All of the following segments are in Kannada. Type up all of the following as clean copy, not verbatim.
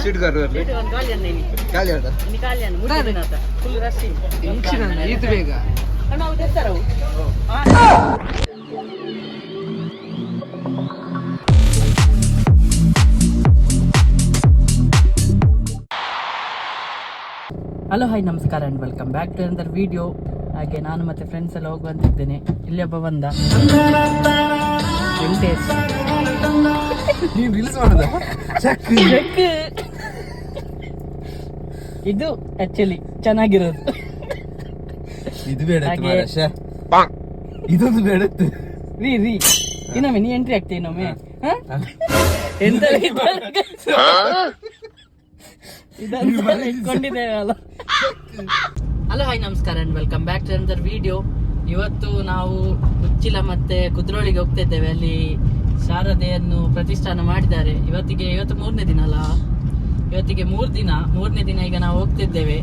सीट कर रहे सीट वन कालियन नहीं काली आता ini kalian mudah dinata full rushing itu bega kan mau testar hello hi ನಮಸ್ಕಾರ ಆ್ಯಂಡ್ ವೆಲ್ಕಮ್ ಬ್ಯಾಕ್ ಟು ಅಂದರ್ ವಿಡಿಯೋ. ಹಾಗೆ ನಾನು ಮತ್ತೆ ಫ್ರೆಂಡ್ಸ್ ಎಲ್ಲ ಹೋಗುವಂತಿದ್ದೇನೆ. ಇಲ್ಲಿ ಒಬ್ಬ ಬಂದ ವೆಂಕಟೇಶ್. ನೀನು ರೀಲ್ಸ್ ಮಾಡೋದ ಚೆಕ್ ಇದು ಆಕ್ಚುಲಿ ಚೆನ್ನಾಗಿರೋದು. ಇದು ಬೇಡ ಇದೊಂದು ಬೇಡ ರೀ ಇನ್ನೊಮ್ಮೆ ನೀ ಎಂಟ್ರಿ ಆಗ್ತೀಯ ಇನ್ನೊಮ್ಮೆ ಎಂತ ಇಟ್ಕೊಂಡಿದ್ದೇವಲ್ಲ. ಹಲೋ ಹಾಯ್ ನಮಸ್ಕಾರ ಆ್ಯಂಡ್ ವೆಲ್ಕಮ್ ಬ್ಯಾಕ್ ಟು ಅಂದರ್ ವಿಡಿಯೋ. ಇವತ್ತು ನಾವು ಉಚ್ಚಿಲ ಮತ್ತೆ ಕುದ್ರೋಳಿಗೆ ಹೋಗ್ತಾ ಇದ್ದೇವೆ. ಅಲ್ಲಿ ಶಾರದೆಯನ್ನು ಪ್ರತಿಷ್ಠಾನ ಮಾಡಿದ್ದಾರೆ. ಇವತ್ತು 3ನೇ ದಿನ ಅಲ್ಲ, ಇವತ್ತಿಗೆ 3ನೇ ದಿನ ಈಗ ನಾವು ಹೋಗ್ತಿದ್ದೇವೆ.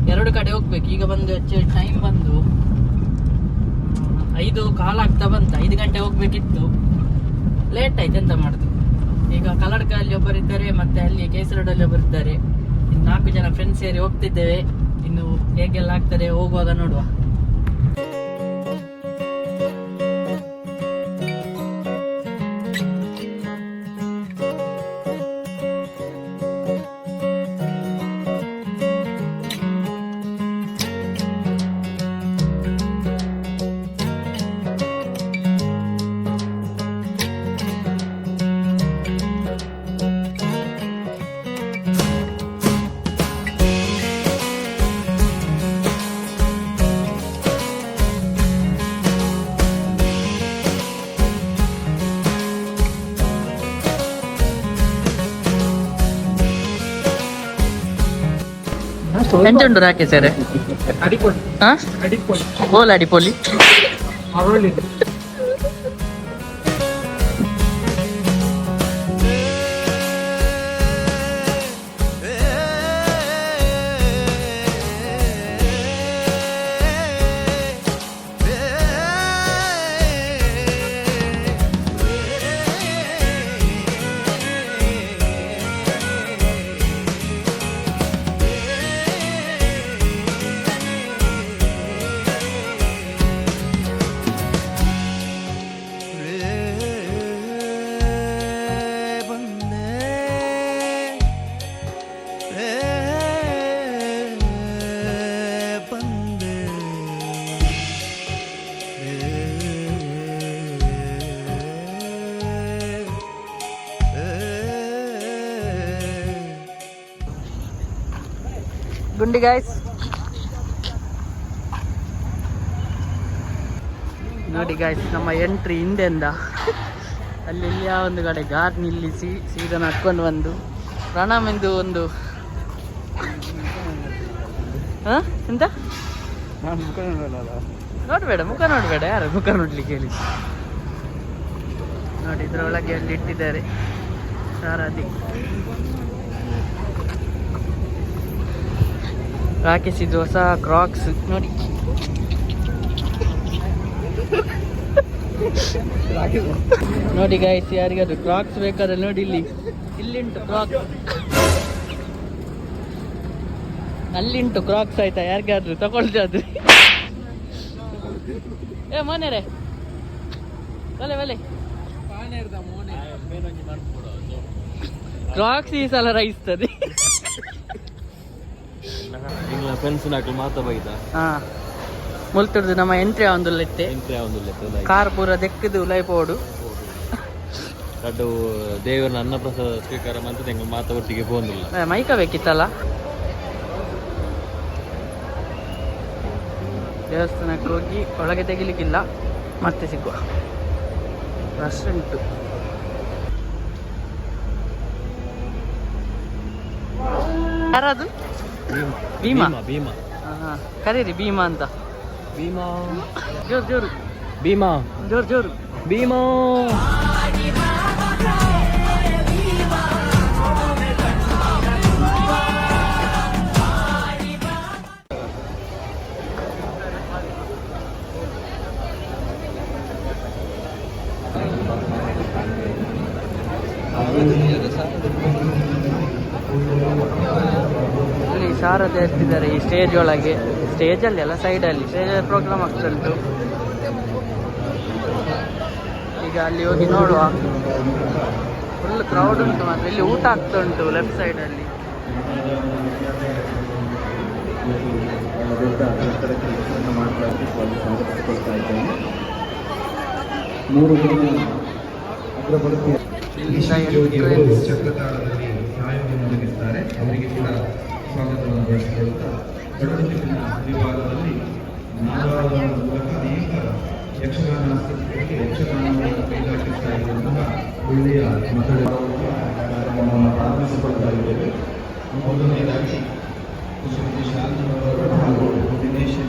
2 ಕಡೆ ಹೋಗ್ಬೇಕು. ಈಗ ಬಂದು ಟೈಮ್ ಬಂದು 5:15 ಆಗ್ತಾ ಬಂತ. 5 ಗಂಟೆ ಹೋಗ್ಬೇಕಿತ್ತು, ಲೇಟ್ ಆಯ್ತು. ಎಂತ ಮಾಡುದು ಈಗ ಕಲ್ಲಡ್ಕಲ್ಲಿ ಒಬ್ಬರಿದ್ದಾರೆ, ಮತ್ತೆ ಅಲ್ಲಿ ಕೇಸರಡಲ್ಲಿ ಒಬ್ಬರಿದ್ದಾರೆ. ಇನ್ನು 4 ಜನ ಫ್ರೆಂಡ್ಸ್ ಸೇರಿ ಹೋಗ್ತಿದ್ದೇವೆ. ಇನ್ನು ಹೇಗೆಲ್ಲ ಆಗ್ತದೆ ಹೋಗುವಾಗ ನೋಡುವ. ಎಂಚುಂಡು ರಾಕೇಶ್ ಅವರೇ? ಓಲ್ ಅಡಿಪೋಲಿ ಗುಂಡಿ ಗಾಯ್ಸ್. ನೋಡಿ ಗಾಯ್ಸ್, ನಮ್ಮ ಎಂಟ್ರಿ ಹಿಂದೆಂದ ಅಲ್ಲಿ ಆ ಒಂದು ಕಡೆ ಗಾರ್ ನಿಲ್ಲಿಸಿ ಸೀದಾ ನಡ್ಕೊಂಡು ಬಂದು ಪ್ರಣಾಮೆಂದು ಒಂದು ಎಂತ ನೋಡ್ಬೇಡ, ಮುಖ ನೋಡ್ಬೇಡ. ಯಾರು ಮುಖ ನೋಡ್ಲಿಕ್ಕೆ ಹೇಳಿ? ನೋಡಿ ಇದ್ರೊಳಗೆ ಅಲ್ಲಿ ಇಟ್ಟಿದ್ದಾರೆ ಸಾರಥಿ. ರಾಕೇಶಿದ್ದು ಹೊಸ ಕ್ರಾಕ್ಸ್ ನೋಡಿ. ನೋಡಿ ಗಾಯ್ಸ್, ಯಾರಿಗಾದ್ರು ಕ್ರಾಕ್ಸ್ ಬೇಕಾದ್ರೆ ನೋಡಿ ಇಲ್ಲಿಂಟು ಕ್ರಾಕ್ಸ್, ಅಲ್ಲಿಂಟು ಕ್ರಾಕ್ಸ್ ಆಯ್ತಾ? ಯಾರಿಗಾದ್ರು ತಗೊಳ್ತಾದ್ರಿ ಏ ಮೋನೇರೆ ಬಲೆ ಕ್ರಾಕ್ಸ್ ಈ ಸಲ ರೈಸ್ತದೆ. ಮುಲ್ತುಡ್ದು ನಮ್ಮ ಎಂಟ್ರಿ ಆವೊಂದುಲ್ಲೆತ್ತೆ ಕಾರ್ ಪೂರ ದೆಕ್ಕದು ಲೈಪೋಡು ಕಡ್ಡು ದೇವರ ಅನ್ನಪ್ರಸಾದ ಸ್ವೀಕಾರ ಅಂತ ತೆಂಗ ಮಾತ ಒಟ್ಟಿಗೆ ಹೋಗಿಲ್ಲ. ಮೈಕ ಬೇಕಿತ್ತಲ್ಲ. ದೇವಸ್ಥಾನಕ್ಕೆ ಹೋಗಿ ಒಳಗೆ ತೆಗಿಲಿಕ್ಕಿಲ್ಲ, ಮತ್ತೆ ಸಿಗುವ. ರಶ್ ಉಂಟು. ಯಾರದು? ಭೀಮಾ. ಕರೀರಿ ಭೀಮಾ ಅಂತ. ಭೀಮಾ ಜೋರು ಭೀಮಾ ಜೋರು ಭೀಮಾ. ಇಲ್ಲಿ ಶಾರದೆ ಎತ್ತಿದ್ದಾರೆ ಈ ಸ್ಟೇಜ್ ಒಳಗೆ, ಸ್ಟೇಜಲ್ಲಿ ಅಲ್ಲ ಸೈಡಲ್ಲಿ, ಸ್ಟೇಜಲ್ಲಿ ಪ್ರೋಗ್ರಾಮ್ ಆಗ್ತಾ ಉಂಟು. ಈಗ ಅಲ್ಲಿ ಹೋಗಿ ನೋಡುವ. ಫುಲ್ ಕ್ರೌಡ್ ಉಂಟು ಮಾತ್ರ. ಇಲ್ಲಿ ಊಟ ಆಗ್ತಾ ಉಂಟು ಲೆಫ್ಟ್ ಸೈಡಲ್ಲಿ. ಚಕ್ರತಾಳದಲ್ಲಿ ಸಹಾಯವನ್ನು ಒದಗಿಸ್ತಾರೆ. ಅವರಿಗೆ ಕೂಡ ಸ್ವಾಗತವನ್ನು ಬಯಸಿಕೊಳ್ಳುತ್ತಾ ಗಡುತಿನ ವಿಭಾಗದಲ್ಲಿ ನಾಗಾವರಣ ಮೂಲಕ ಅನೇಕ ಯಕ್ಷಗಾನ ಸ್ಥಿತಿಗಳಿಗೆ ಯಕ್ಷಗಾನವನ್ನು ಕೈಗಾಟಿಸ್ತಾ ಇರುವಂತಹ ಒಳ್ಳೆಯ ಮತದಾರರನ್ನು ಕಾರ್ಯಕ್ರಮವನ್ನು ಪ್ರಾರಂಭಿಸಿಕೊಳ್ತಾ ಇದ್ದೇವೆ. ಮೊದಲನೇದಾಗಿ ಶ್ರೀಮತಿ ಶಾಂತನವರು ಹಾಗೂ ದಿನೇಶ್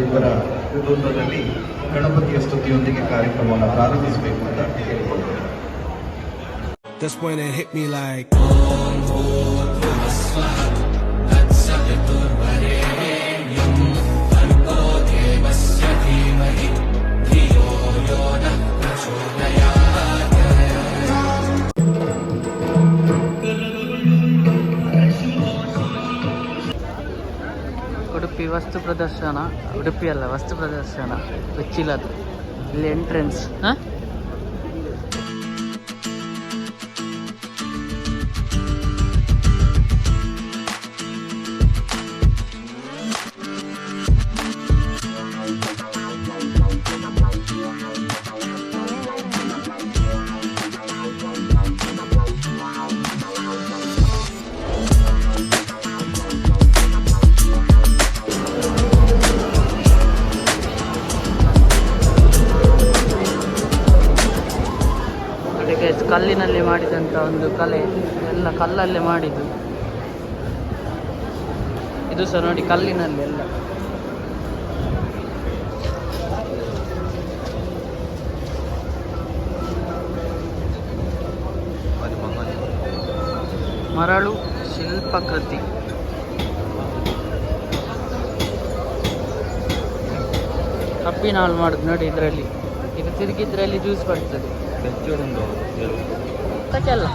ಇವರ ನೇತೃತ್ವದಲ್ಲಿ ಗಣಪತಿಯ ಸ್ತುತಿಯೊಂದಿಗೆ ಕಾರ್ಯಕ್ರಮವನ್ನು ಪ್ರಾರಂಭಿಸಬೇಕು ಅಂತ ಕೇಳಿಕೊಳ್ತೇವೆ. That's when it hit me like Udupi ವಸ್ತು ಪ್ರದರ್ಶನ, ಉಡುಪಿ ಅಲ್ಲ ವಸ್ತು ಪ್ರದರ್ಶನ ಉಚ್ಚಿಲದು. ಇಲ್ಲಿ ಎಂಟ್ರೆನ್ಸ್. ಕಲ್ಲಿನಲ್ಲಿ ಮಾಡಿದಂಥ ಒಂದು ಕಲೆ, ಎಲ್ಲ ಕಲ್ಲಲ್ಲೇ ಮಾಡಿದ್ದು. ಇದು ಸಹ ನೋಡಿ ಕಲ್ಲಿನಲ್ಲಿ ಎಲ್ಲ. ಮರಳು ಶಿಲ್ಪಕೃತಿ. ಕಬ್ಬಿನ ಹಾಲು ಮಾಡುದು ನೋಡಿ ಇದರಲ್ಲಿ. ಇದು ತಿರುಗಿದ್ರಲ್ಲಿ ಜ್ಯೂಸ್ ಬರ್ತದೆ. ಕಚ್ಚಲ್ಲ.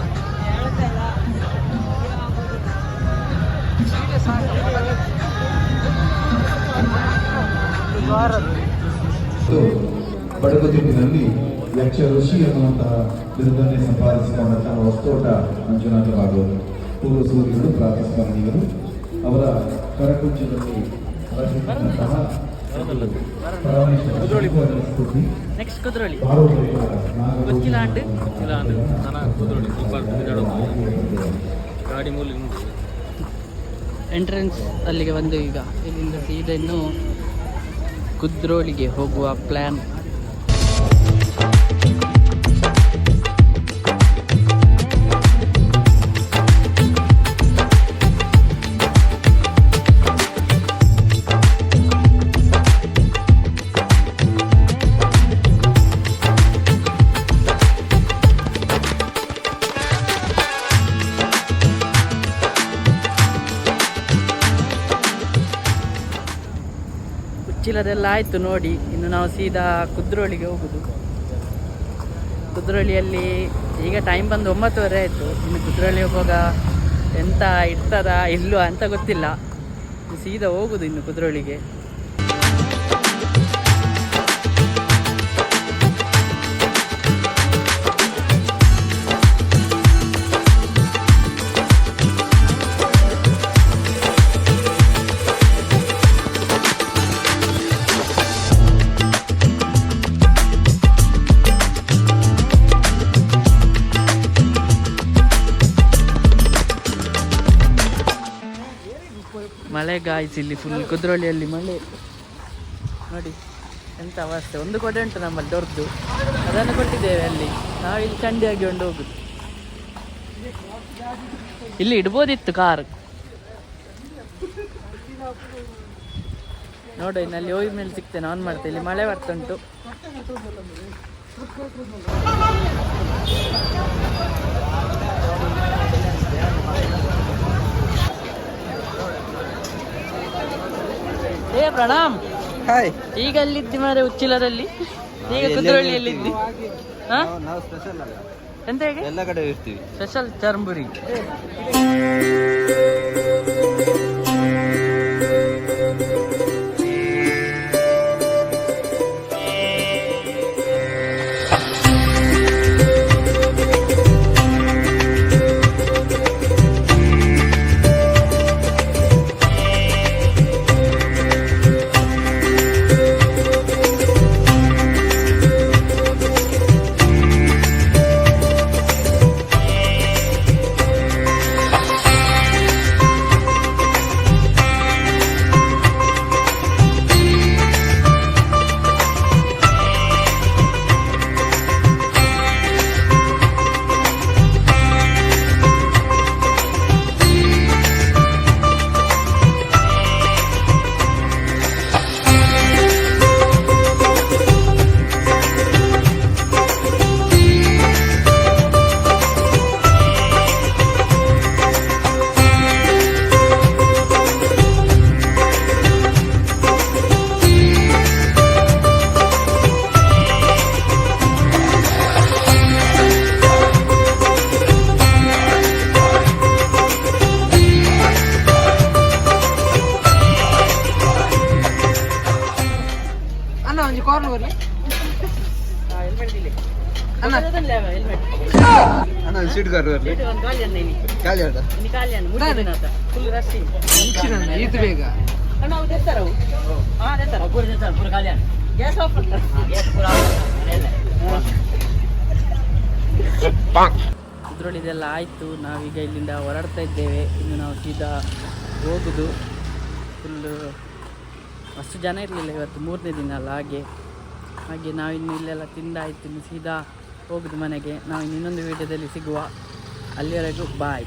ಬಡಗುತಿಟ್ಟಿನಲ್ಲಿ ಯಕ್ಷ ಋಷಿ ಅನ್ನುವಂತಹ ಬಿರುದನ್ನೇ ಸಂಪಾದಿಸಿಕೊಂಡಂತಹ ವಸ್ತೋಟ ಮಂಜುನಾಥ ಭಾಗವರು ಪೂರ್ವ ಸೂರ್ಯಗಳು ಪ್ರಾತಸ್ಮರಣೀಯರು. ಅವರ ಕರಕುಂಚದಲ್ಲಿ ನೆಕ್ಸ್ಟ್ ಕುದ್ರೋಳಿ ಗಾಡಿ ಮೂಲ ಎಂಟ್ರೆನ್ಸ್ ಅಲ್ಲಿಗೆ ಬಂದು ಈಗ ಇಲ್ಲಿಂದ ಸೀದಾ ಇನ್ನು ಕುದ್ರೋಳಿಗೆ ಹೋಗುವ ಪ್ಲ್ಯಾನ್. ಉಚ್ಚಿಲದೆಲ್ಲ ಆಯಿತು ನೋಡಿ. ಇನ್ನು ನಾವು ಸೀದಾ ಕುದ್ರೋಳಿಗೆ ಹೋಗುದು. ಕುದ್ರೋಳಿಯಲ್ಲಿ ಈಗ ಟೈಮ್ ಬಂದು 9:30 ಆಯಿತು. ಇನ್ನು ಕುದ್ರೋಳಿ ಹೋಗುವಾಗ ಎಂತ ಇರ್ತದಾ ಇಲ್ವಾ ಅಂತ ಗೊತ್ತಿಲ್ಲ. ಸೀದಾ ಹೋಗುದು ಇನ್ನು ಕುದ್ರೋಳಿಗೆ. ಮಳೆ ಗಾಯ್ಸ್, ಇಲ್ಲಿ ಫುಲ್ ಕುದ್ರೋಳಿಯಲ್ಲಿ ಮಳೆ ನೋಡಿ ಎಂಥ ಅವಸ್ಥೆ. ಒಂದು ಕೊಡೆ ಉಂಟು ನಮ್ಮಲ್ಲಿ ದೊಡ್ಡದು, ಅದನ್ನು ಕೊಟ್ಟಿದ್ದೇವೆ ಅಲ್ಲಿ. ನಾವು ಇಲ್ಲಿ ಚಂಡಿಯಾಗಿ ಕೊಂಡು ಹೋಗುದು. ಇಲ್ಲಿ ಇಡ್ಬೋದಿತ್ತು ಕಾರ್. ನೋಡು ಇನ್ನು ಅಲ್ಲಿ ಹೋಗಿ ಮೇಲೆ ಸಿಗ್ತೇನೆ, ಆನ್ ಮಾಡ್ತೇನೆ. ಇಲ್ಲಿ ಮಳೆ ಬರ್ತುಂಟು. ಏ ಪ್ರಣಾಮ್. ಈಗ ಎಲ್ಲಿದ್ದಿ ಮಾರೆ? ಉಚ್ಚಿಲದಲ್ಲಿ. ಈಗ ಕುದ್ರೋಳಿಯಲ್ಲಿದ್ದಿ? ಎಂತ ಹೇಗೆ ಎಲ್ಲ ಕಡೆ ಇರ್ತೀವಿ. ಸ್ಪೆಷಲ್ ಚರ್ಮುರಿ. ಕುದ್ರೋಳಿ ಇದೆಲ್ಲ ಆಯಿತು. ನಾವೀಗ ಇಲ್ಲಿಂದ ಹೊರಡ್ತಾ ಇದ್ದೇವೆ. ಇನ್ನು ನಾವು ಸೀದಾ ಹೋಗುದು. ಫುಲ್ಲು ಅಷ್ಟು ಜನ ಇರಲಿಲ್ಲ ಇವತ್ತು, 3ನೇ ದಿನ ಅಲ್ಲ. ಹಾಗೆ ನಾವಿನ್ನು ಇಲ್ಲೆಲ್ಲ ತಿಂದಾಯ್ತು. ಇನ್ನು ಸೀದಾ ಹೋಗುದು ಮನೆಗೆ. ನಾವು ಇನ್ನೊಂದು ವೀಡಿಯೋದಲ್ಲಿ ಸಿಗುವ. ಅಲ್ಲಿವರೆಗೂ ಬಾಯ್.